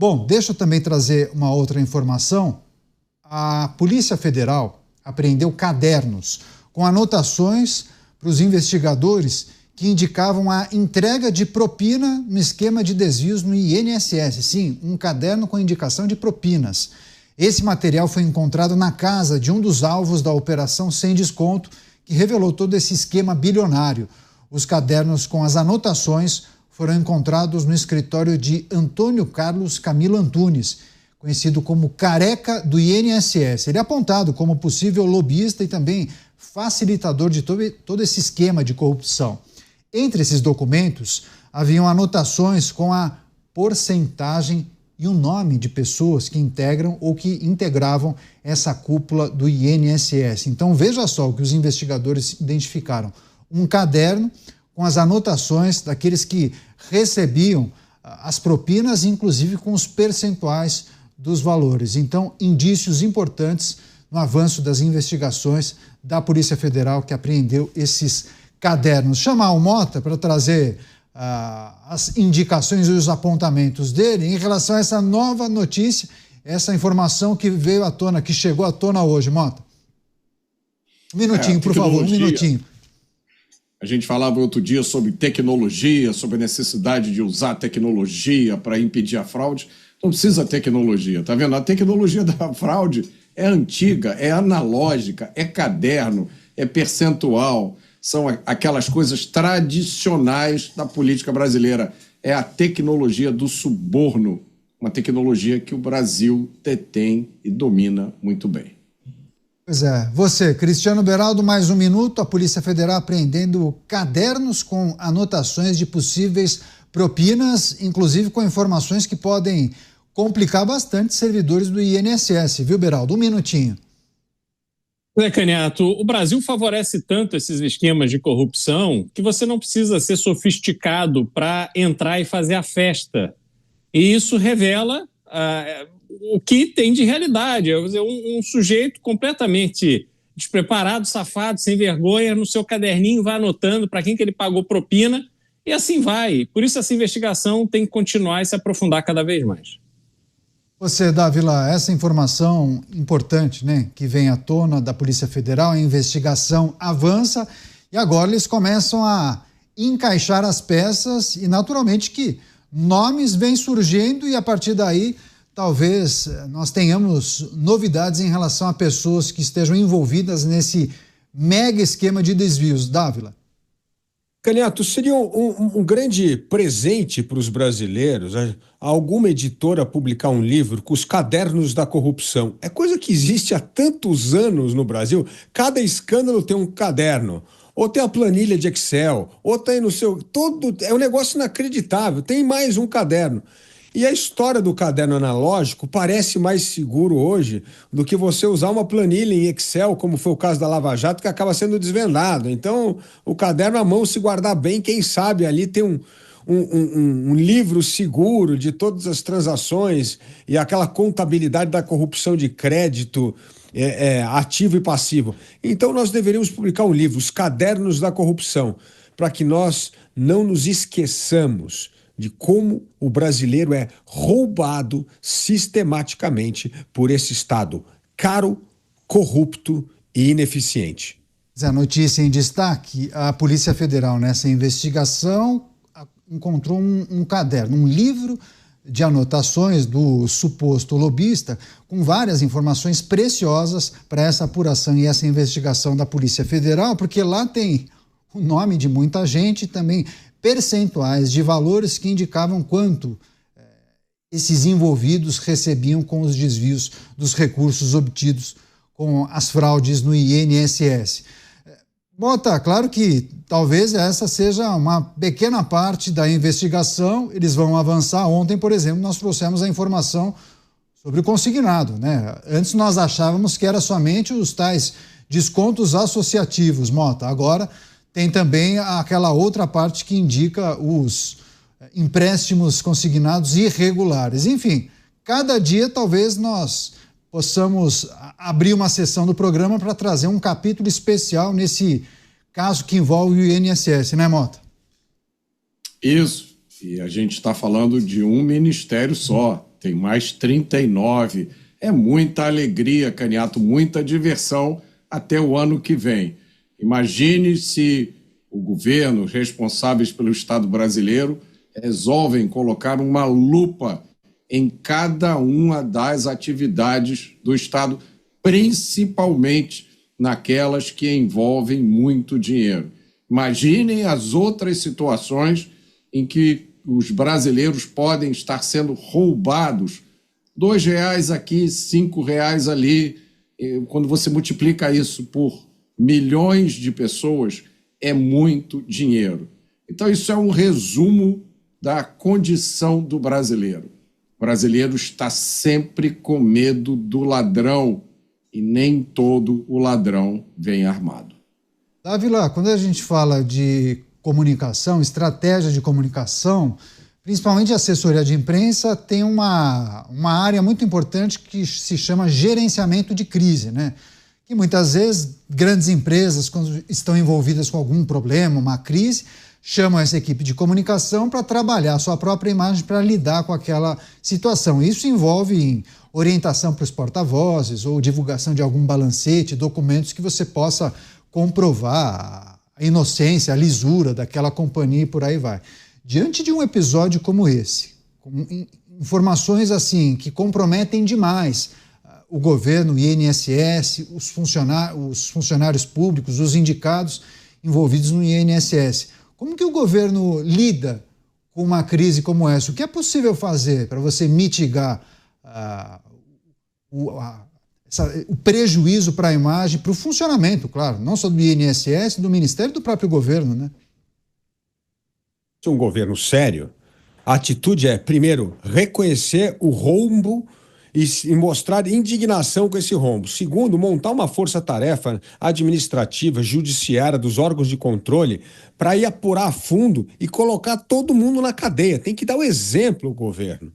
Bom, deixa eu também trazer uma outra informação. A Polícia Federal apreendeu cadernos com anotações para os investigadores que indicavam a entrega de propina no esquema de desvios no INSS. Sim, um caderno com indicação de propinas. Esse material foi encontrado na casa de um dos alvos da Operação Sem Desconto, que revelou todo esse esquema bilionário. Os cadernos com as anotações foram encontrados no escritório de Antônio Carlos Camilo Antunes, conhecido como Careca do INSS. Ele é apontado como possível lobista e também facilitador de todo esse esquema de corrupção. Entre esses documentos, haviam anotações com a porcentagem e o nome de pessoas que integram ou que integravam essa cúpula do INSS. Então, veja só o que os investigadores identificaram. Um caderno com as anotações daqueles que recebiam as propinas, inclusive com os percentuais dos valores. Então, indícios importantes no avanço das investigações da Polícia Federal, que apreendeu esses cadernos. Chamar o Mota para trazer as indicações e os apontamentos dele em relação a essa nova notícia, essa informação que veio à tona, que chegou à tona hoje. Mota. Um minutinho, por favor, um minutinho. A gente falava outro dia sobre tecnologia, sobre a necessidade de usar tecnologia para impedir a fraude. Não precisa tecnologia, tá vendo? A tecnologia da fraude é antiga, é analógica, é caderno, é percentual. São aquelas coisas tradicionais da política brasileira. É a tecnologia do suborno, uma tecnologia que o Brasil detém e domina muito bem. Pois é. Você, Cristiano Beraldo, mais um minuto. A Polícia Federal apreendendo cadernos com anotações de possíveis propinas, inclusive com informações que podem complicar bastante servidores do INSS, viu, Beraldo? Um minutinho. Zé Canhato, o Brasil favorece tanto esses esquemas de corrupção que você não precisa ser sofisticado para entrar e fazer a festa. E isso revela o que tem de realidade. Um sujeito completamente despreparado, safado, sem vergonha, no seu caderninho vai anotando para quem que ele pagou propina e assim vai. Por isso essa investigação tem que continuar e se aprofundar cada vez mais. Você, Dávila, essa informação importante, né, que vem à tona da Polícia Federal, a investigação avança e agora eles começam a encaixar as peças e naturalmente que nomes vêm surgindo e a partir daí talvez nós tenhamos novidades em relação a pessoas que estejam envolvidas nesse mega esquema de desvios. Dávila. Canhato, seria um grande presente para os brasileiros, né? Alguma editora publicar um livro com os cadernos da corrupção. É coisa que existe há tantos anos no Brasil. Cada escândalo tem um caderno, ou tem a planilha de Excel, ou tem no seu... É um negócio inacreditável, tem mais um caderno. E a história do caderno analógico parece mais seguro hoje do que você usar uma planilha em Excel, como foi o caso da Lava Jato, que acaba sendo desvendado. Então, o caderno à mão, se guardar bem, quem sabe ali tem um livro seguro de todas as transações e aquela contabilidade da corrupção de crédito ativo e passivo. Então, nós deveríamos publicar um livro, Os Cadernos da Corrupção, para que nós não nos esqueçamos de como o brasileiro é roubado sistematicamente por esse Estado caro, corrupto e ineficiente. A notícia em destaque, a Polícia Federal nessa investigação encontrou um caderno, um livro de anotações do suposto lobista com várias informações preciosas para essa apuração e essa investigação da Polícia Federal, porque lá tem o nome de muita gente e também percentuais de valores que indicavam quanto esses envolvidos recebiam com os desvios dos recursos obtidos com as fraudes no INSS. Mota, claro que talvez essa seja uma pequena parte da investigação, eles vão avançar. Ontem, por exemplo, nós trouxemos a informação sobre o consignado, né? Antes nós achávamos que era somente os tais descontos associativos, Mota. Agora tem também aquela outra parte que indica os empréstimos consignados irregulares. Enfim, cada dia talvez nós possamos abrir uma sessão do programa para trazer um capítulo especial nesse caso que envolve o INSS, né, Mota? Isso. E a gente está falando de um ministério só. tem mais 39. É muita alegria, Caniato, muita diversão até o ano que vem. Imagine se o governo, responsáveis pelo Estado brasileiro, resolvem colocar uma lupa em cada uma das atividades do Estado, principalmente naquelas que envolvem muito dinheiro. Imaginem as outras situações em que os brasileiros podem estar sendo roubados. R$2 aqui, R$5 ali. Quando você multiplica isso por milhões de pessoas, é muito dinheiro. Então, isso é um resumo da condição do brasileiro. O brasileiro está sempre com medo do ladrão e nem todo o ladrão vem armado. Dávila, quando a gente fala de comunicação, estratégia de comunicação, principalmente a assessoria de imprensa, tem uma área muito importante que se chama gerenciamento de crise, né? Que muitas vezes grandes empresas, quando estão envolvidas com algum problema, uma crise, chamam essa equipe de comunicação para trabalhar a sua própria imagem, para lidar com aquela situação. Isso envolve orientação para os porta-vozes ou divulgação de algum balancete, documentos que você possa comprovar a inocência, a lisura daquela companhia e por aí vai. Diante de um episódio como esse, com informações assim que comprometem demais o governo, o INSS, os funcionários públicos, os indicados envolvidos no INSS, como que o governo lida com uma crise como essa? O que é possível fazer para você mitigar o prejuízo para a imagem, para o funcionamento, claro, não só do INSS, do Ministério e do próprio governo, né? Se um governo sério, a atitude é, primeiro, reconhecer o rombo e mostrar indignação com esse rombo. Segundo, montar uma força-tarefa administrativa, judiciária, dos órgãos de controle para ir apurar a fundo e colocar todo mundo na cadeia. Tem que dar o exemplo ao governo.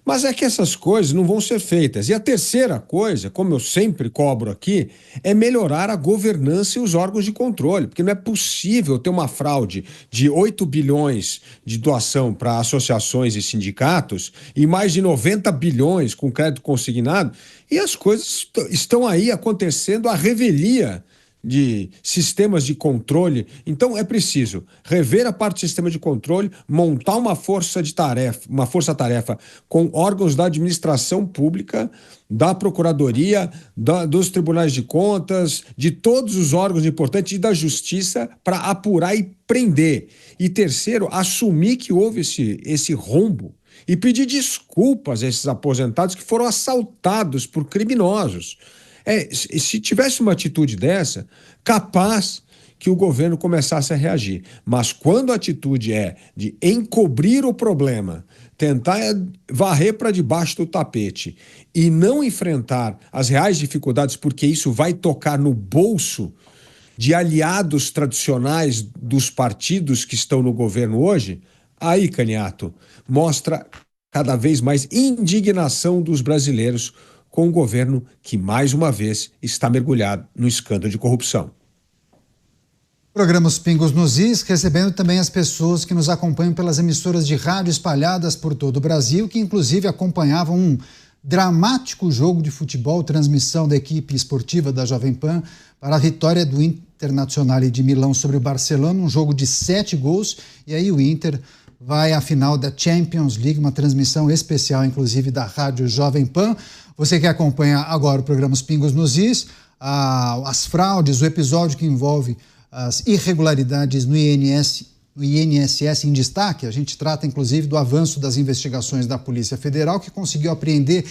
Mas é que essas coisas não vão ser feitas. E a terceira coisa, como eu sempre cobro aqui, é melhorar a governança e os órgãos de controle, porque não é possível ter uma fraude de 8 bilhões de doação para associações e sindicatos e mais de 90 bilhões com crédito consignado, e as coisas estão aí acontecendo à revelia de sistemas de controle. Então é preciso rever a parte do sistema de controle, montar uma força-tarefa com órgãos da administração pública, da Procuradoria, dos Tribunais de Contas, de todos os órgãos importantes e da Justiça para apurar e prender. E terceiro, assumir que houve esse rombo e pedir desculpas a esses aposentados que foram assaltados por criminosos. Se tivesse uma atitude dessa, capaz que o governo começasse a reagir. Mas quando a atitude é de encobrir o problema, tentar varrer para debaixo do tapete e não enfrentar as reais dificuldades, porque isso vai tocar no bolso de aliados tradicionais dos partidos que estão no governo hoje, aí, Caniato, mostra cada vez mais indignação dos brasileiros com um governo que, mais uma vez, está mergulhado no escândalo de corrupção. Programa Os Pingos nos Is, recebendo também as pessoas que nos acompanham pelas emissoras de rádio espalhadas por todo o Brasil, que inclusive acompanhavam um dramático jogo de futebol, transmissão da equipe esportiva da Jovem Pan para a vitória do Internazionale de Milão sobre o Barcelona, um jogo de 7 gols, e aí o Inter vai à final da Champions League, uma transmissão especial, inclusive, da Rádio Jovem Pan. Você que acompanha agora o programa Os Pingos nos Is, as fraudes, o episódio que envolve as irregularidades no INSS em destaque, a gente trata, inclusive, do avanço das investigações da Polícia Federal, que conseguiu apreender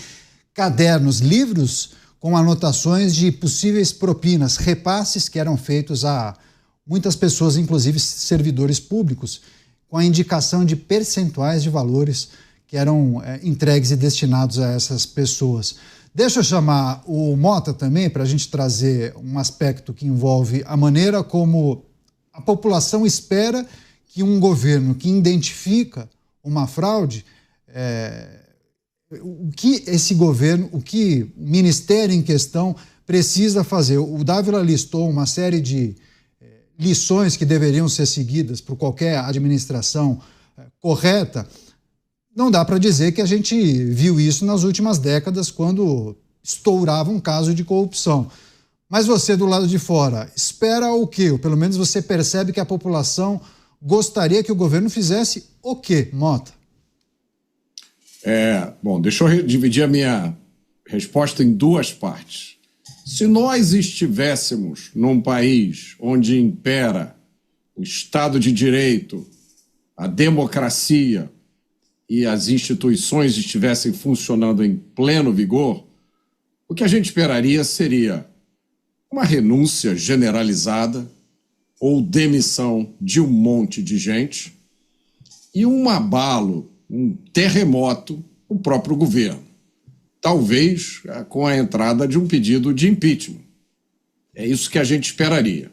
cadernos, livros com anotações de possíveis propinas, repasses que eram feitos a muitas pessoas, inclusive servidores públicos, com a indicação de percentuais de valores que eram entregues e destinados a essas pessoas. Deixa eu chamar o Mota também para a gente trazer um aspecto que envolve a maneira como a população espera que um governo que identifica uma fraude, o que esse governo, o que o ministério em questão precisa fazer. O Dávila listou uma série de lições que deveriam ser seguidas por qualquer administração correta. não dá para dizer que a gente viu isso nas últimas décadas, quando estourava um caso de corrupção. Mas você, do lado de fora, espera o quê? Ou pelo menos você percebe que a população gostaria que o governo fizesse o quê, Mota? Bom, deixa eu dividir a minha resposta em duas partes. Se nós estivéssemos num país onde impera o Estado de Direito, a democracia e as instituições estivessem funcionando em pleno vigor, o que a gente esperaria seria uma renúncia generalizada ou demissão de um monte de gente e um abalo, um terremoto no próprio governo. Talvez com a entrada de um pedido de impeachment. É isso que a gente esperaria.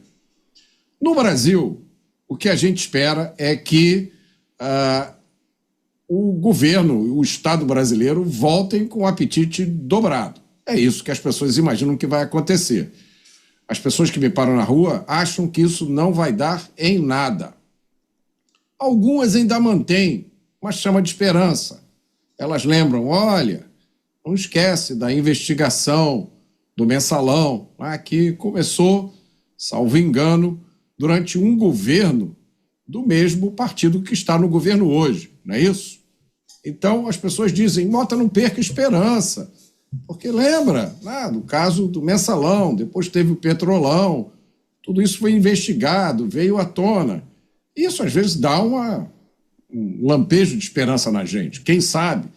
No Brasil, o que a gente espera é que o governo e o Estado brasileiro voltem com o apetite dobrado. É isso que as pessoas imaginam que vai acontecer. As pessoas que me param na rua acham que isso não vai dar em nada. Algumas ainda mantêm uma chama de esperança. Elas lembram, olha, não esquece da investigação do Mensalão, que começou, salvo engano, durante um governo do mesmo partido que está no governo hoje, não é isso? Então as pessoas dizem, Mota, não perca esperança, porque lembra do caso do Mensalão, depois teve o Petrolão, tudo isso foi investigado, veio à tona. Isso às vezes dá um lampejo de esperança na gente. Quem sabe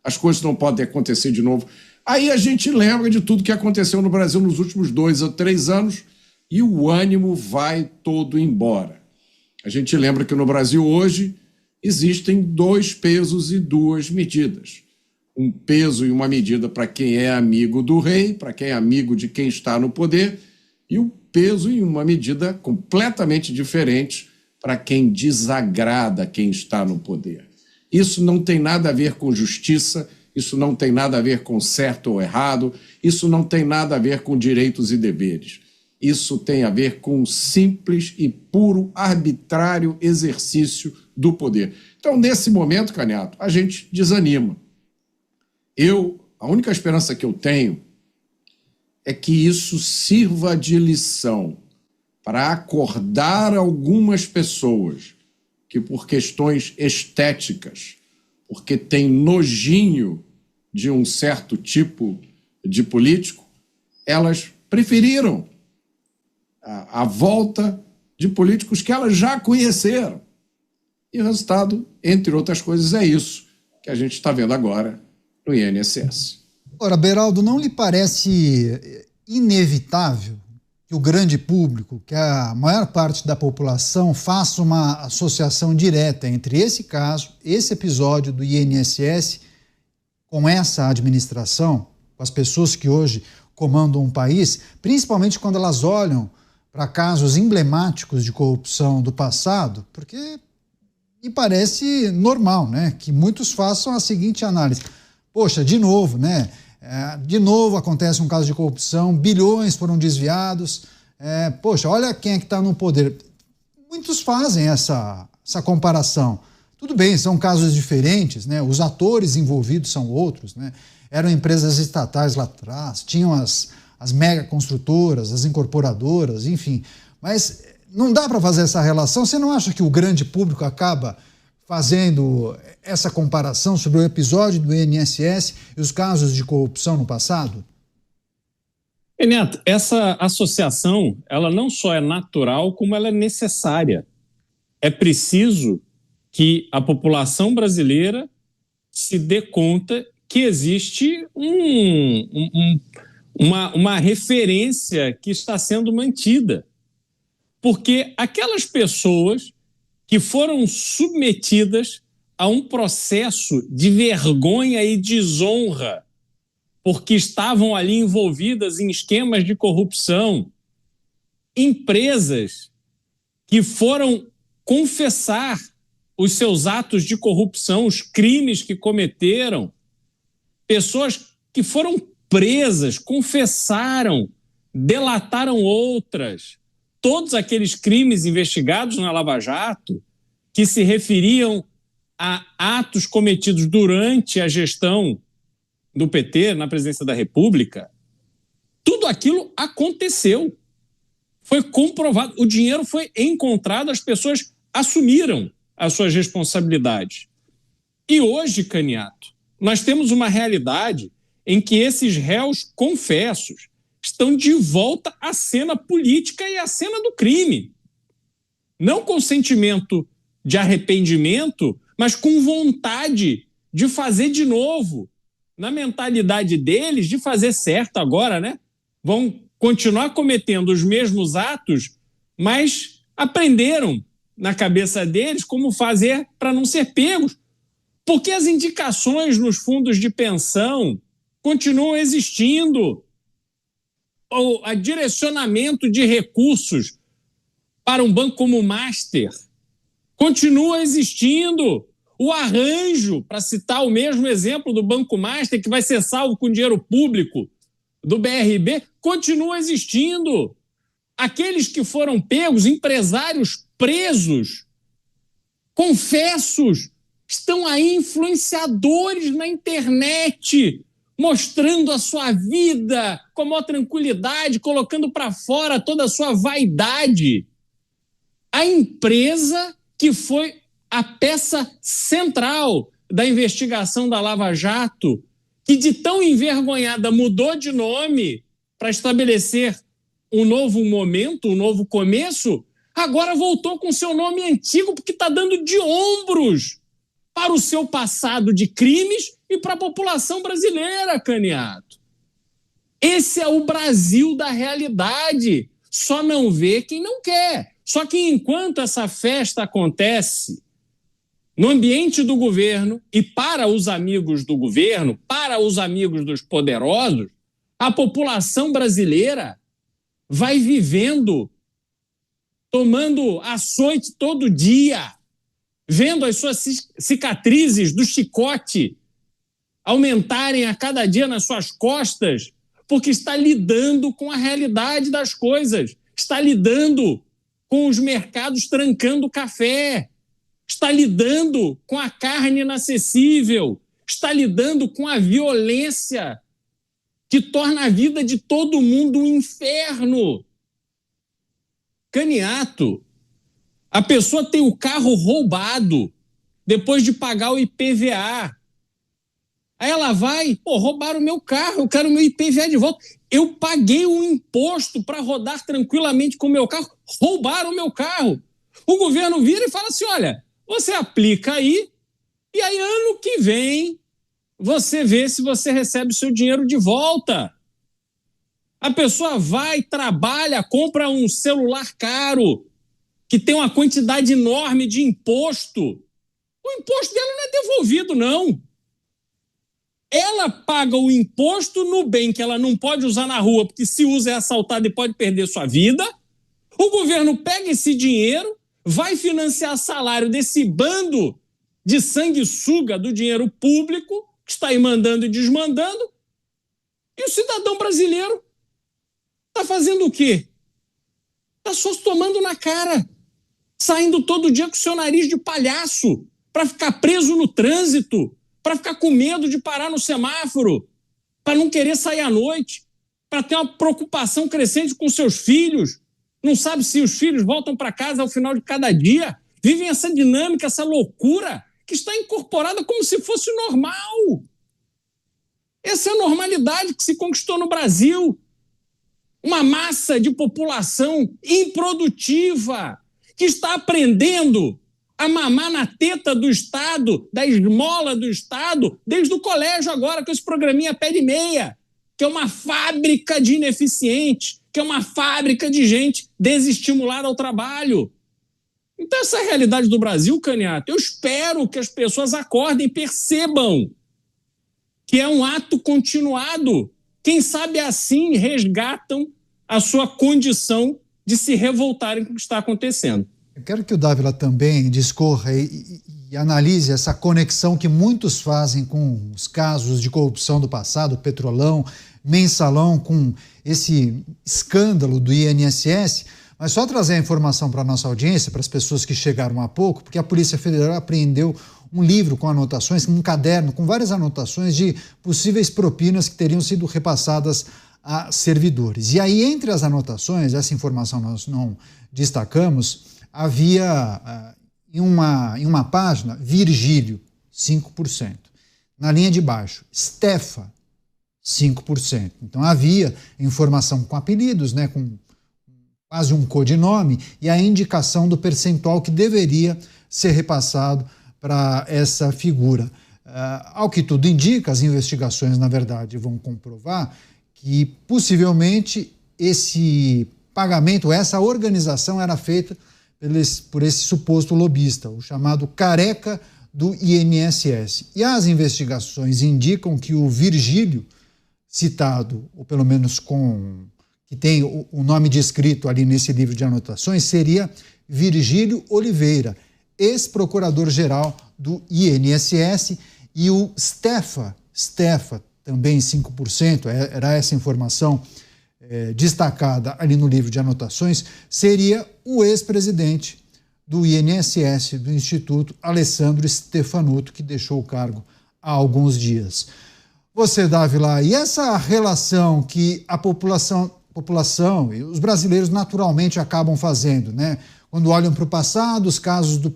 as coisas não podem acontecer de novo. Aí a gente lembra de tudo que aconteceu no Brasil nos últimos 2 ou 3 anos e o ânimo vai todo embora. A gente lembra que no Brasil hoje existem 2 pesos e 2 medidas. Um peso e uma medida para quem é amigo do rei, para quem é amigo de quem está no poder, e um peso e uma medida completamente diferentes para quem desagrada quem está no poder. Isso não tem nada a ver com justiça, isso não tem nada a ver com certo ou errado, isso não tem nada a ver com direitos e deveres. Isso tem a ver com um simples e puro arbitrário exercício do poder. Então, nesse momento, Canhato, a gente desanima. A única esperança que eu tenho é que isso sirva de lição para acordar algumas pessoas que, por questões estéticas, porque tem nojinho de um certo tipo de político, elas preferiram a volta de políticos que elas já conheceram. E o resultado, entre outras coisas, é isso que a gente está vendo agora no INSS. Ora, Beraldo, não lhe parece inevitável que o grande público, que a maior parte da população, faça uma associação direta entre esse caso, esse episódio do INSS, com essa administração, com as pessoas que hoje comandam um país, principalmente quando elas olham para casos emblemáticos de corrupção do passado, porque me parece normal, né, que muitos façam a seguinte análise. Poxa, de novo, né? De novo acontece um caso de corrupção, bilhões foram desviados. Poxa, olha quem é que está no poder. Muitos fazem essa comparação. Tudo bem, são casos diferentes, né? Os atores envolvidos são outros, né? Eram empresas estatais lá atrás, tinham as mega construtoras, as incorporadoras, enfim. Mas não dá para fazer essa relação. Você não acha que o grande público acaba fazendo essa comparação sobre o episódio do INSS e os casos de corrupção no passado? Neto, essa associação, ela não só é natural, como ela é necessária. É preciso que a população brasileira se dê conta que existe uma referência que está sendo mantida. Porque aquelas pessoas que foram submetidas a um processo de vergonha e desonra, porque estavam ali envolvidas em esquemas de corrupção, empresas que foram confessar os seus atos de corrupção, os crimes que cometeram, pessoas que foram presas, confessaram, delataram outras. Todos aqueles crimes investigados na Lava Jato que se referiam a atos cometidos durante a gestão do PT na presidência da República, tudo aquilo aconteceu. Foi comprovado, o dinheiro foi encontrado, as pessoas assumiram as suas responsabilidades. E hoje, Caniato, nós temos uma realidade em que esses réus confessos estão de volta à cena política e à cena do crime. Não com sentimento de arrependimento, mas com vontade de fazer de novo. Na mentalidade deles, de fazer certo agora, né? Vão continuar cometendo os mesmos atos, mas aprenderam na cabeça deles como fazer para não ser pegos. Porque as indicações nos fundos de pensão continuam existindo. O direcionamento de recursos para um banco como o Master continua existindo. O arranjo, para citar o mesmo exemplo do Banco Master, que vai ser salvo com dinheiro público do BRB, continua existindo. Aqueles que foram pegos, empresários presos, confessos, estão aí influenciadores na internet, mostrando a sua vida com a maior tranquilidade, colocando para fora toda a sua vaidade. A empresa que foi a peça central da investigação da Lava Jato, que de tão envergonhada mudou de nome para estabelecer um novo momento, um novo começo, agora voltou com seu nome antigo porque está dando de ombros para o seu passado de crimes e para a população brasileira, Caniato. Esse é o Brasil da realidade. Só não vê quem não quer. Só que enquanto essa festa acontece no ambiente do governo e para os amigos do governo, para os amigos dos poderosos, a população brasileira vai vivendo, tomando açoite todo dia, vendo as suas cicatrizes do chicote aumentarem a cada dia nas suas costas, porque está lidando com a realidade das coisas, está lidando com os mercados trancando o café, está lidando com a carne inacessível, está lidando com a violência que torna a vida de todo mundo um inferno. Caniato, a pessoa tem o carro roubado depois de pagar o IPVA. Aí ela vai, roubaram o meu carro, eu quero o meu IPVA de volta. Eu paguei um imposto para rodar tranquilamente com o meu carro, roubaram o meu carro. O governo vira e fala assim, olha, você aplica aí, e aí ano que vem você vê se você recebe o seu dinheiro de volta. A pessoa vai, trabalha, compra um celular caro, que tem uma quantidade enorme de imposto. O imposto dela não é devolvido, não. Ela paga o imposto no bem que ela não pode usar na rua, porque se usa é assaltada e pode perder sua vida. O governo pega esse dinheiro, vai financiar salário desse bando de sanguessuga do dinheiro público, que está aí mandando e desmandando, e o cidadão brasileiro está fazendo o quê? Está só tomando na cara, saindo todo dia com seu nariz de palhaço, para ficar preso no trânsito, para ficar com medo de parar no semáforo, para não querer sair à noite, para ter uma preocupação crescente com seus filhos, não sabe se os filhos voltam para casa ao final de cada dia, vivem essa dinâmica, essa loucura que está incorporada como se fosse normal. Essa é a normalidade que se conquistou no Brasil. Uma massa de população improdutiva que está aprendendo a mamar na teta do Estado, da esmola do Estado, desde o colégio agora, com esse programinha pé de meia, que é uma fábrica de ineficientes, que é uma fábrica de gente desestimulada ao trabalho. Então, essa é a realidade do Brasil, Caniato. Eu espero que as pessoas acordem e percebam que é um ato continuado. Quem sabe assim resgatam a sua condição de se revoltarem com o que está acontecendo. Eu quero que o Dávila também discorra e analise essa conexão que muitos fazem com os casos de corrupção do passado, Petrolão, Mensalão, com esse escândalo do INSS. Mas só trazer a informação para a nossa audiência, para as pessoas que chegaram há pouco, porque a Polícia Federal apreendeu um livro com anotações, um caderno com várias anotações de possíveis propinas que teriam sido repassadas a servidores. E aí, entre as anotações, essa informação nós não destacamos, havia em uma página, Virgílio, 5%. Na linha de baixo, Stefa, 5%. Então havia informação com apelidos, né, com quase um codinome, e a indicação do percentual que deveria ser repassado para essa figura. Ao que tudo indica, as investigações, na verdade, vão comprovar que possivelmente esse pagamento, essa organização era feita por esse suposto lobista, o chamado careca do INSS. E as investigações indicam que o Virgílio, citado, ou pelo menos que tem o nome descrito ali nesse livro de anotações, seria Virgílio Oliveira, ex-procurador-geral do INSS, e o Stefa, também 5%, era essa informação destacada ali no livro de anotações, seria o ex-presidente do INSS, do Instituto, Alessandro Stefanuto, que deixou o cargo há alguns dias. Você, Dávila, e essa relação que a população e os brasileiros naturalmente acabam fazendo, né? Quando olham para o passado, os casos do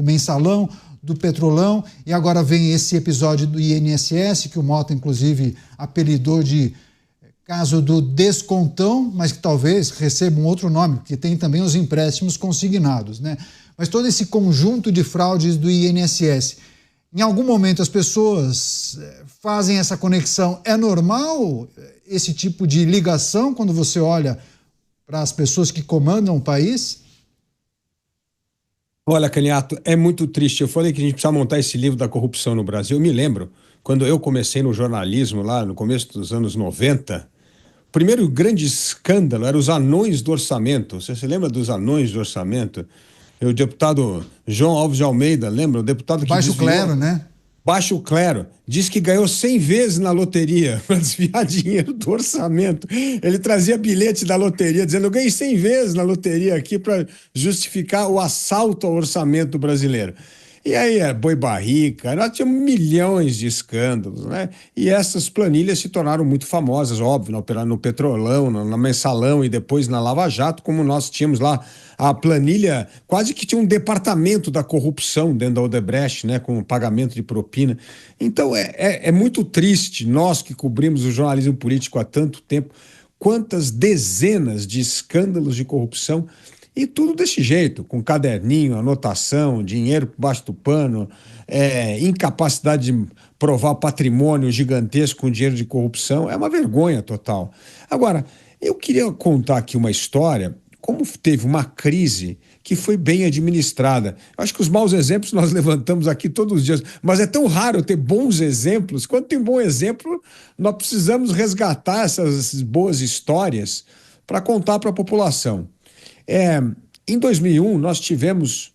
mensalão, do petrolão, e agora vem esse episódio do INSS, que o Mota, inclusive, apelidou de caso do descontão, mas que talvez receba um outro nome, porque tem também os empréstimos consignados, né? Mas todo esse conjunto de fraudes do INSS, em algum momento as pessoas fazem essa conexão. É normal esse tipo de ligação quando você olha para as pessoas que comandam o país? Olha, Canhato, é muito triste. Eu falei que a gente precisa montar esse livro da corrupção no Brasil. Eu me lembro, quando eu comecei no jornalismo, lá no começo dos anos 90, o primeiro grande escândalo era os anões do orçamento. Você se lembra dos anões do orçamento? O deputado João Alves de Almeida, lembra? O deputado que Baixo clero, né? Baixo clero, diz que ganhou 100 vezes na loteria para desviar dinheiro do orçamento. Ele trazia bilhete da loteria dizendo: eu ganhei 100 vezes na loteria aqui para justificar o assalto ao orçamento brasileiro. E aí, boi barrica, nós tínhamos milhões de escândalos, né? E essas planilhas se tornaram muito famosas, óbvio, no Petrolão, na Mensalão e depois na Lava Jato, como nós tínhamos lá a planilha, quase que tinha um departamento da corrupção dentro da Odebrecht, né? Com o pagamento de propina. Então, é muito triste, nós que cobrimos o jornalismo político há tanto tempo, quantas dezenas de escândalos de corrupção. E tudo desse jeito, com caderninho, anotação, dinheiro por baixo do pano, incapacidade de provar patrimônio gigantesco com dinheiro de corrupção, é uma vergonha total. Agora, eu queria contar aqui uma história, como teve uma crise que foi bem administrada. Eu acho que os maus exemplos nós levantamos aqui todos os dias, mas é tão raro ter bons exemplos. Quando tem bom exemplo, nós precisamos resgatar essas boas histórias para contar para a população. Em 2001, nós tivemos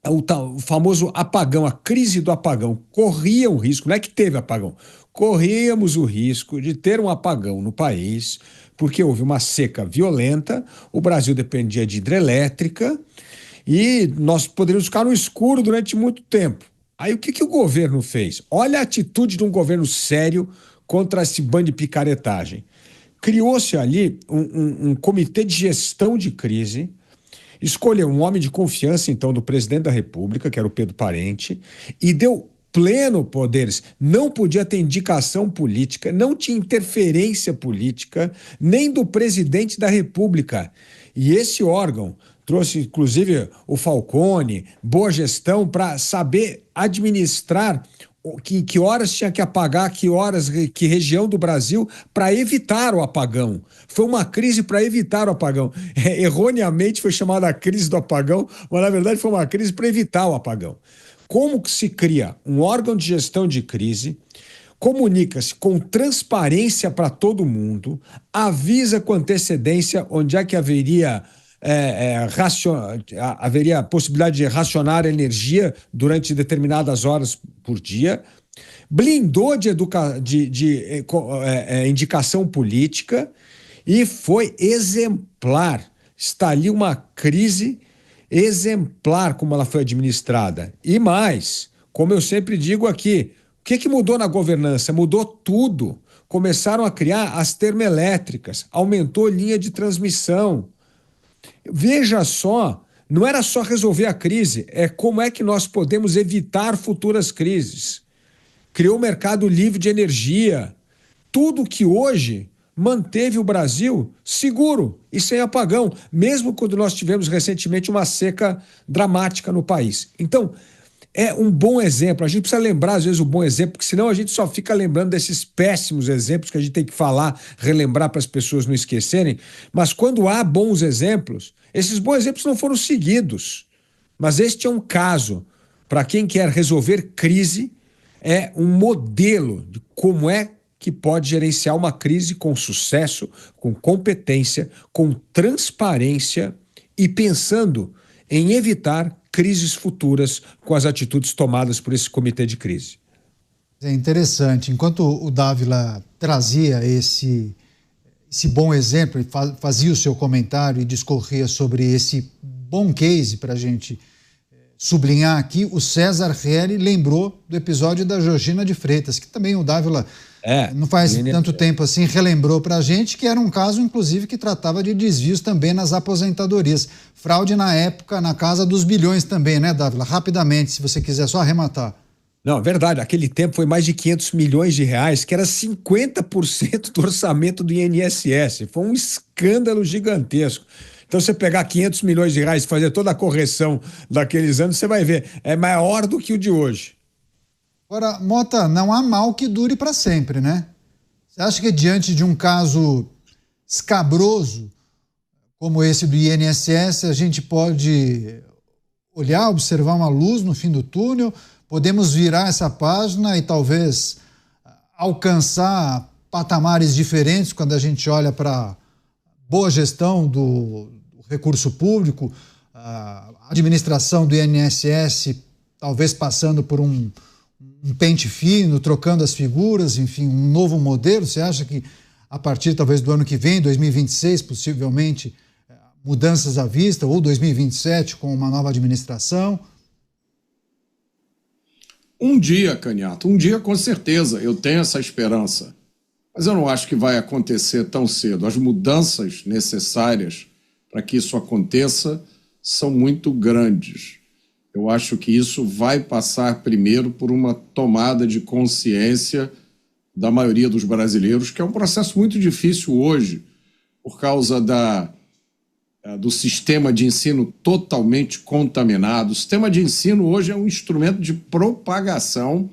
o famoso apagão, a crise do apagão. Corria o risco, não é que teve apagão, corríamos o risco de ter um apagão no país, porque houve uma seca violenta, o Brasil dependia de hidrelétrica e nós poderíamos ficar no escuro durante muito tempo. Aí o que o governo fez? Olha a atitude de um governo sério contra esse bando de picaretagem. Criou-se ali um comitê de gestão de crise, escolheu um homem de confiança, então, do presidente da República, que era o Pedro Parente, e deu pleno poderes. Não podia ter indicação política, não tinha interferência política, nem do presidente da República. E esse órgão trouxe, inclusive, o Falcone, boa gestão, para saber administrar que horas tinha que apagar, que região do Brasil, para evitar o apagão. Foi uma crise para evitar o apagão. Erroneamente foi chamada a crise do apagão, mas na verdade foi uma crise para evitar o apagão. Como que se cria um órgão de gestão de crise, comunica-se com transparência para todo mundo, avisa com antecedência onde é que haveria a possibilidade de racionar energia durante determinadas horas por dia, blindou de indicação política e foi exemplar. Está ali uma crise exemplar como ela foi administrada. E mais, Como eu sempre digo aqui, o que mudou na governança? Mudou tudo. Começaram a criar as termoelétricas, aumentou linha de transmissão. Veja só, não era só resolver a crise, é como é que nós podemos evitar futuras crises. Criou o mercado livre de energia, tudo que hoje manteve o Brasil seguro e sem apagão, mesmo quando nós tivemos recentemente uma seca dramática no país. Então, é um bom exemplo. A gente precisa lembrar, às vezes, o bom exemplo, porque senão a gente só fica lembrando desses péssimos exemplos que a gente tem que falar, relembrar para as pessoas não esquecerem. Mas quando há bons exemplos, esses bons exemplos não foram seguidos. Mas este é um caso, para quem quer resolver crise, é um modelo de como é que pode gerenciar uma crise com sucesso, com competência, com transparência e pensando em evitar crises futuras com as atitudes tomadas por esse comitê de crise. É interessante. Enquanto o Dávila trazia esse bom exemplo, fazia o seu comentário e discorria sobre esse bom case para a gente sublinhar aqui, o César Rieri lembrou do episódio da Georgina de Freitas, que também o Dávila não faz tanto tempo assim, relembrou para a gente, que era um caso, inclusive, que tratava de desvios também nas aposentadorias. Fraude na época, na casa dos bilhões também, né, Dávila? Rapidamente, se você quiser só arrematar. Não, verdade, aquele tempo foi mais de 500 milhões de reais, que era 50% do orçamento do INSS. Foi um escândalo gigantesco. Então, você pegar 500 milhões de reais e fazer toda a correção daqueles anos, você vai ver, é maior do que o de hoje. Agora, Mota, não há mal que dure para sempre, né? Você acha que diante de um caso escabroso como esse do INSS, a gente pode olhar, observar uma luz no fim do túnel? Podemos virar essa página e talvez alcançar patamares diferentes quando a gente olha para boa gestão do recurso público, a administração do INSS talvez passando por um pente fino, trocando as figuras, enfim, um novo modelo? Você acha que a partir talvez do ano que vem, 2026, possivelmente, mudanças à vista, ou 2027 com uma nova administração? Um dia, Canhato, um dia com certeza, eu tenho essa esperança. Mas eu não acho que vai acontecer tão cedo. As mudanças necessárias para que isso aconteça são muito grandes. Eu acho que isso vai passar primeiro por uma tomada de consciência da maioria dos brasileiros, que é um processo muito difícil hoje, por causa do sistema de ensino totalmente contaminado. O sistema de ensino hoje é um instrumento de propagação,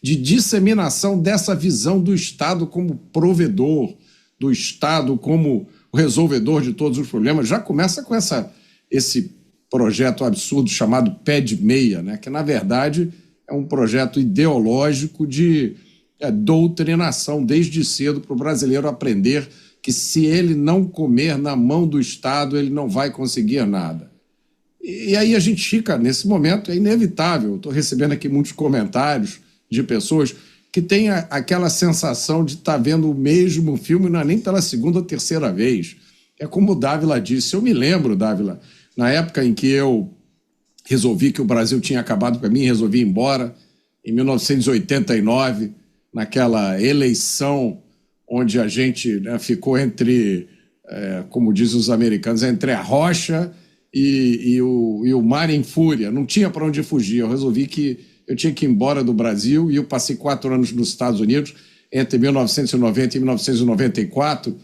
de disseminação dessa visão do Estado como provedor, do Estado como o resolvedor de todos os problemas. Já começa com esse projeto absurdo chamado Pé de Meia, né? Que, na verdade, é um projeto ideológico de doutrinação desde cedo para o brasileiro aprender que se ele não comer na mão do Estado, ele não vai conseguir nada. E aí a gente fica, nesse momento, é inevitável. Estou recebendo aqui muitos comentários de pessoas que têm aquela sensação de estar vendo o mesmo filme, não é nem pela segunda ou terceira vez. É como o Dávila disse. Eu me lembro, Dávila, na época em que eu resolvi que o Brasil tinha acabado para mim, resolvi ir embora, em 1989, naquela eleição onde a gente ficou entre, como dizem os americanos, entre a rocha e o mar em fúria. Não tinha para onde fugir. Eu resolvi que eu tinha que ir embora do Brasil e eu passei 4 anos nos Estados Unidos, entre 1990 e 1994.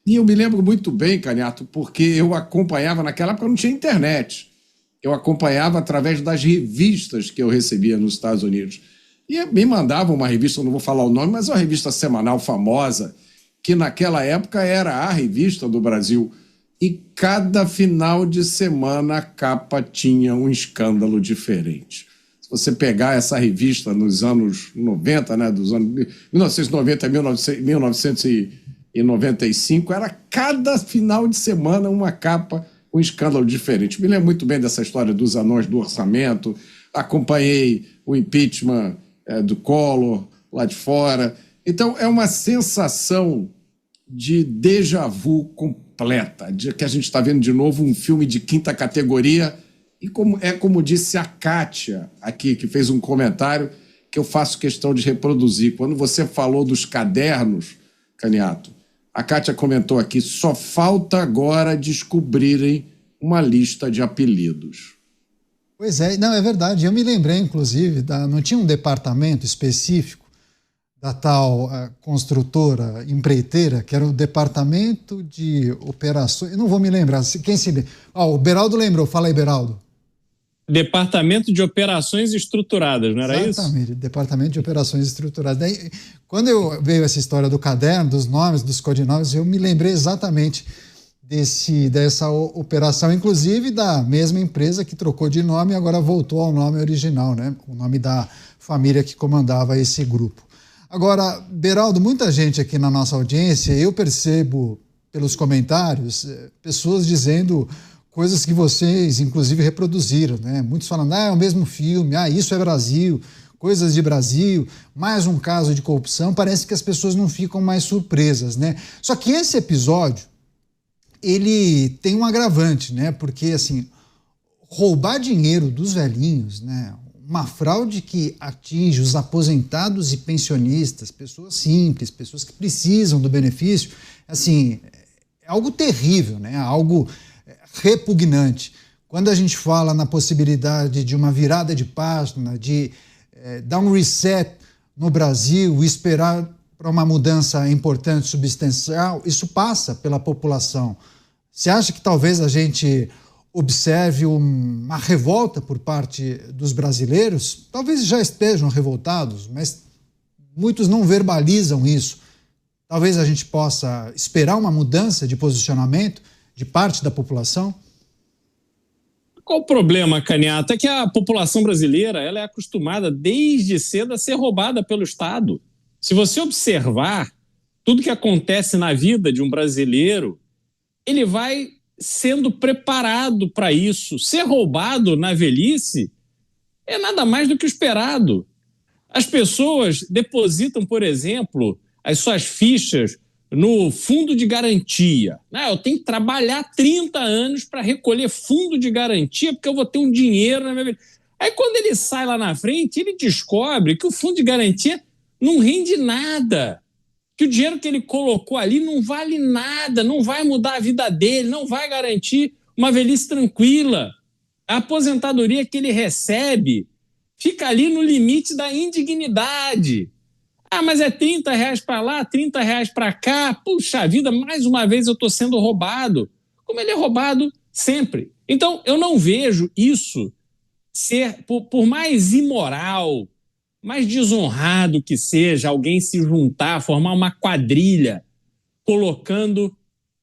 E eu me lembro muito bem, Canhato, porque eu acompanhava, naquela época não tinha internet. Eu acompanhava através das revistas que eu recebia nos Estados Unidos. E me mandavam uma revista, eu não vou falar o nome, mas uma revista semanal famosa, que naquela época era a revista do Brasil. E cada final de semana a capa tinha um escândalo diferente. Se você pegar essa revista nos anos 90, né, dos anos 1990 a 1995, era cada final de semana uma capa, um escândalo diferente. Me lembro muito bem dessa história dos anões do orçamento, acompanhei o impeachment do Collor lá de fora. Então, é uma sensação de déjà vu completa, de que a gente está vendo de novo um filme de quinta categoria E como disse a Kátia aqui, que fez um comentário que eu faço questão de reproduzir. Quando você falou dos cadernos, Caniato, a Kátia comentou aqui, só falta agora descobrirem uma lista de apelidos. Pois é, não, é verdade. Eu me lembrei, inclusive, não tinha um departamento específico da tal construtora empreiteira, que era o Departamento de Operações. Eu não vou me lembrar. Quem se lembra? O Beraldo lembrou. Fala aí, Beraldo. Departamento de Operações Estruturadas, não era isso? Exatamente, Departamento de Operações Estruturadas. Daí, quando veio essa história do caderno, dos nomes, dos codinomes, eu me lembrei exatamente dessa operação, inclusive da mesma empresa que trocou de nome e agora voltou ao nome original, né? O nome da família que comandava esse grupo. Agora, Beraldo, muita gente aqui na nossa audiência, eu percebo pelos comentários, pessoas dizendo coisas que vocês, inclusive, reproduziram, né? Muitos falando, é o mesmo filme, isso é Brasil, coisas de Brasil, mais um caso de corrupção. Parece que as pessoas não ficam mais surpresas, né? Só que esse episódio, ele tem um agravante, né? Porque, assim, roubar dinheiro dos velhinhos, né? Uma fraude que atinge os aposentados e pensionistas, pessoas simples, pessoas que precisam do benefício, assim, é algo terrível, né? Algo repugnante. Quando a gente fala na possibilidade de uma virada de página, de dar um reset no Brasil e esperar para uma mudança importante, substancial, isso passa pela população. Você acha que talvez a gente observe uma revolta por parte dos brasileiros? Talvez já estejam revoltados, mas muitos não verbalizam isso. Talvez a gente possa esperar uma mudança de posicionamento de parte da população? Qual o problema, Caniato? É que a população brasileira ela é acostumada desde cedo a ser roubada pelo Estado. Se você observar tudo que acontece na vida de um brasileiro, ele vai sendo preparado para isso. Ser roubado na velhice é nada mais do que o esperado. As pessoas depositam, por exemplo, as suas fichas no fundo de garantia. Eu tenho que trabalhar 30 anos para recolher fundo de garantia porque eu vou ter um dinheiro na minha vida. Aí quando ele sai lá na frente, ele descobre que o fundo de garantia não rende nada, que o dinheiro que ele colocou ali não vale nada, não vai mudar a vida dele, não vai garantir uma velhice tranquila. A aposentadoria que ele recebe fica ali no limite da indignidade. Mas é R$30 para lá, R$30 para cá. Puxa vida, mais uma vez eu estou sendo roubado. Como ele é roubado sempre. Então, eu não vejo isso ser, por mais imoral, mais desonrado que seja, alguém se juntar, formar uma quadrilha, colocando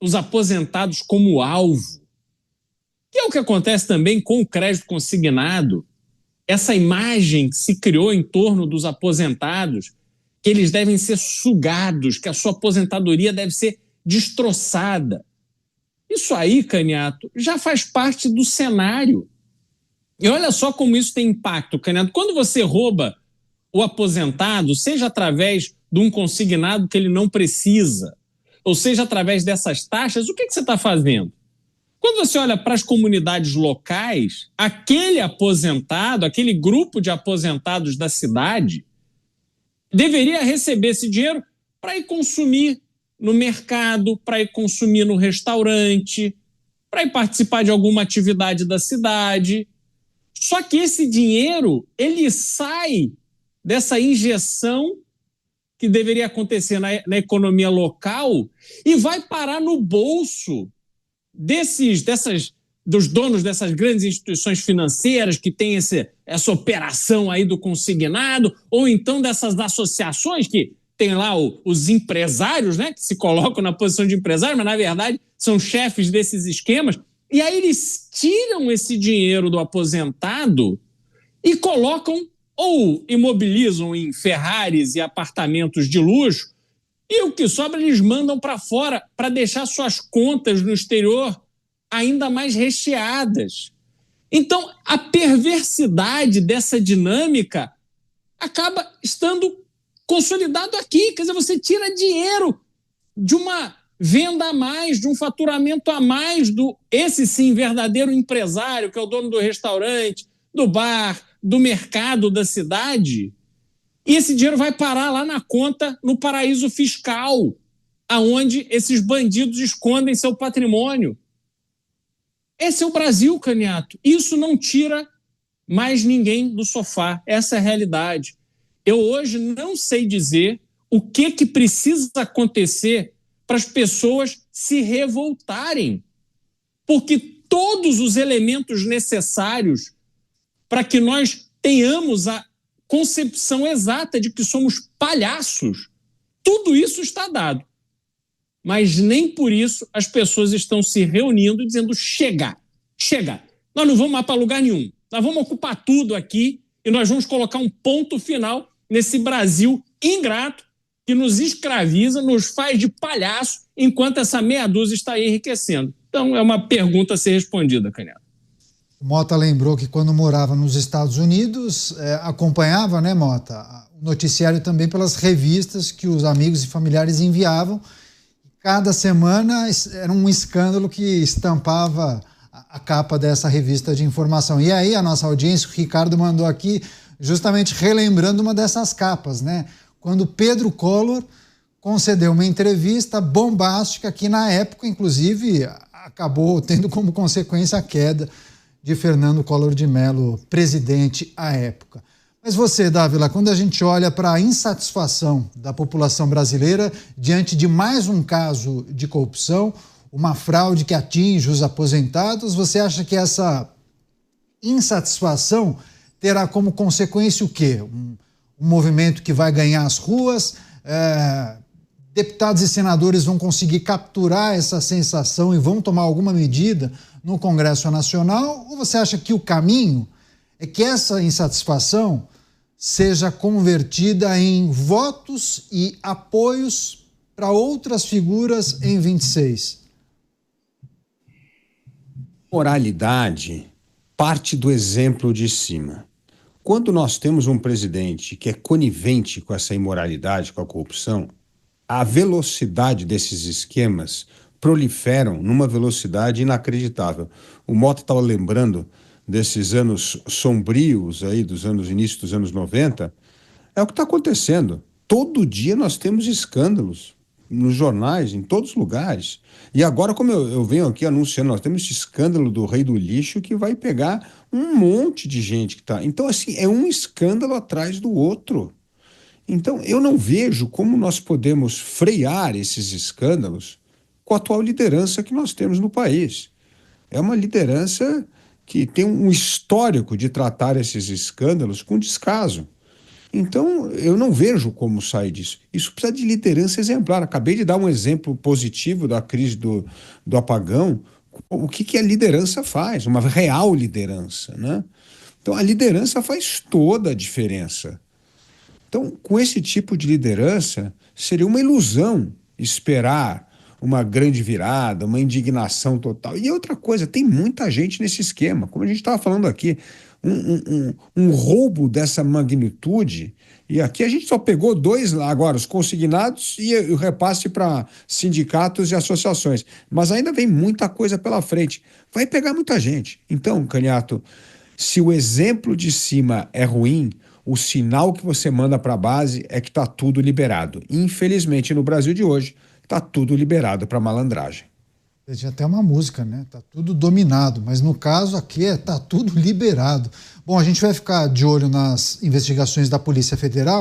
os aposentados como alvo. Que é o que acontece também com o crédito consignado. Essa imagem que se criou em torno dos aposentados, que eles devem ser sugados, que a sua aposentadoria deve ser destroçada. Isso aí, Caniato, já faz parte do cenário. E olha só como isso tem impacto, Caniato. Quando você rouba o aposentado, seja através de um consignado que ele não precisa, ou seja através dessas taxas, o que você está fazendo? Quando você olha para as comunidades locais, aquele aposentado, aquele grupo de aposentados da cidade, deveria receber esse dinheiro para ir consumir no mercado, para ir consumir no restaurante, para ir participar de alguma atividade da cidade. Só que esse dinheiro, ele sai dessa injeção que deveria acontecer na economia local e vai parar no bolso dos donos dessas grandes instituições financeiras que têm essa operação aí do consignado, ou então dessas associações que tem lá os empresários, né, que se colocam na posição de empresário, mas na verdade são chefes desses esquemas, e aí eles tiram esse dinheiro do aposentado e colocam ou imobilizam em Ferraris e apartamentos de luxo, e o que sobra eles mandam para fora para deixar suas contas no exterior ainda mais recheadas. Então, a perversidade dessa dinâmica acaba estando consolidado aqui. Quer dizer, você tira dinheiro de uma venda a mais, de um faturamento a mais do, esse sim, verdadeiro empresário, que é o dono do restaurante, do bar, do mercado da cidade. E esse dinheiro vai parar lá na conta, no paraíso fiscal, aonde esses bandidos escondem seu patrimônio. Esse é o Brasil, Caniato. Isso não tira mais ninguém do sofá. Essa é a realidade. Eu hoje não sei dizer o que precisa acontecer para as pessoas se revoltarem, porque todos os elementos necessários para que nós tenhamos a concepção exata de que somos palhaços, tudo isso está dado. Mas nem por isso as pessoas estão se reunindo e dizendo chega, nós não vamos mais para lugar nenhum, nós vamos ocupar tudo aqui e nós vamos colocar um ponto final nesse Brasil ingrato que nos escraviza, nos faz de palhaço, enquanto essa meia dúzia está aí enriquecendo. Então, é uma pergunta a ser respondida, Canela. O Mota lembrou que quando morava nos Estados Unidos, acompanhava, né, Mota, o noticiário também pelas revistas que os amigos e familiares enviavam. Cada semana era um escândalo que estampava a capa dessa revista de informação. E aí a nossa audiência, o Ricardo mandou aqui, justamente relembrando uma dessas capas, né? Quando Pedro Collor concedeu uma entrevista bombástica que, na época, inclusive, acabou tendo como consequência a queda de Fernando Collor de Mello, presidente à época. Mas você, Dávila, quando a gente olha para a insatisfação da população brasileira diante de mais um caso de corrupção, uma fraude que atinge os aposentados, você acha que essa insatisfação terá como consequência o quê? Um movimento que vai ganhar as ruas, deputados e senadores vão conseguir capturar essa sensação e vão tomar alguma medida no Congresso Nacional? Ou você acha que o caminho é que essa insatisfação seja convertida em votos e apoios para outras figuras em 26? Moralidade parte do exemplo de cima. Quando nós temos um presidente que é conivente com essa imoralidade, com a corrupção, a velocidade desses esquemas proliferam numa velocidade inacreditável. O Mota estava lembrando desses anos sombrios aí, dos anos início dos anos 90, é o que está acontecendo. Todo dia nós temos escândalos nos jornais, em todos os lugares. E agora, como eu venho aqui anunciando, nós temos esse escândalo do Rei do Lixo que vai pegar um monte de gente que está... Então, assim, é um escândalo atrás do outro. Então, eu não vejo como nós podemos frear esses escândalos com a atual liderança que nós temos no país. É uma liderança que tem um histórico de tratar esses escândalos com descaso. Então, eu não vejo como sair disso. Isso precisa de liderança exemplar. Acabei de dar um exemplo positivo da crise do apagão. O que a liderança faz? Uma real liderança, né? Então, a liderança faz toda a diferença. Então, com esse tipo de liderança, seria uma ilusão esperar uma grande virada, uma indignação total. E outra coisa, tem muita gente nesse esquema, como a gente estava falando aqui, um roubo dessa magnitude, e aqui a gente só pegou dois lá agora, os consignados e o repasse para sindicatos e associações, mas ainda vem muita coisa pela frente, vai pegar muita gente. Então, Caniato, se o exemplo de cima é ruim, o sinal que você manda para a base é que está tudo liberado. Infelizmente, no Brasil de hoje, está tudo liberado para malandragem. Tinha até uma música, né? Tá tudo dominado, mas no caso aqui tá tudo liberado. Bom, a gente vai ficar de olho nas investigações da Polícia Federal.